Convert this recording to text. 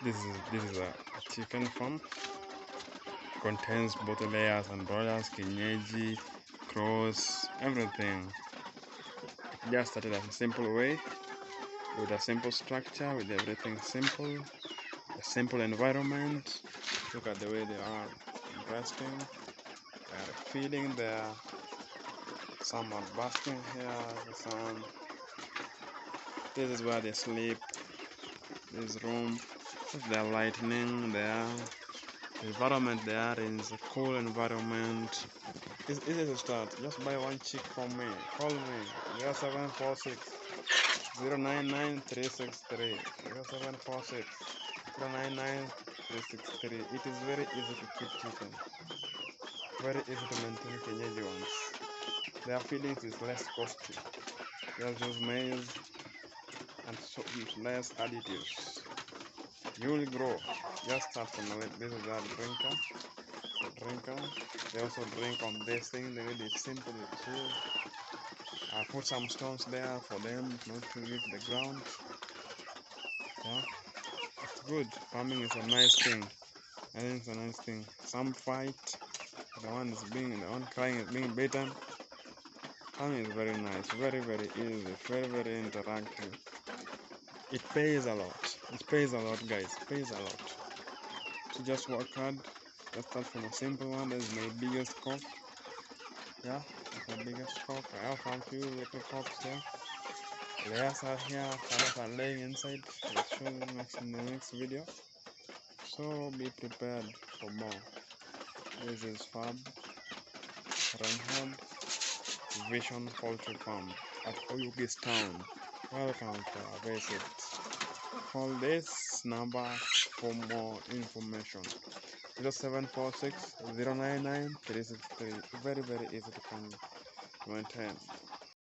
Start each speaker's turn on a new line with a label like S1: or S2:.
S1: This is a chicken farm. Contains both layers and broilers, kienyeji, cross, everything. It just started as a simple way, with a simple structure, with everything simple, a simple environment. Look at the way they are resting. They are feeding there. Some are basking here. The sun. This is where they sleep. This room. Their lightning there. The environment there is a cool environment. It's easy to start. Just buy one chick from me. Call me 0746 099 363. 0746 099 363. It is very easy to keep chicken. Very easy to maintain Kenyaji ones. Their feedings is less costly. Just use maize and so use less additives. You will grow. Just start from the This is our drinker. The drinker. They also drink on this thing. They really simple too. I put some stones there for them not to hit the ground. Yeah, it's good. Farming is a nice thing. I think it's a nice thing. Some fight. The one crying is being beaten. Farming is very nice. Very easy. Very interactive. It pays a lot. It pays a lot, guys. It pays a lot. So just work hard. Let's start from a simple one. That is my biggest cock. Yeah, that's my biggest cock. I have a few little cocks there. Layers are here. Fathers are laying inside. I'll show you next in the next video. So be prepared for more. This is Fab Reinhard Vision Poultry Farm at Oyugis Town. Welcome to our visit. Call this number for more information. 0746 099 363. Very easy to maintain.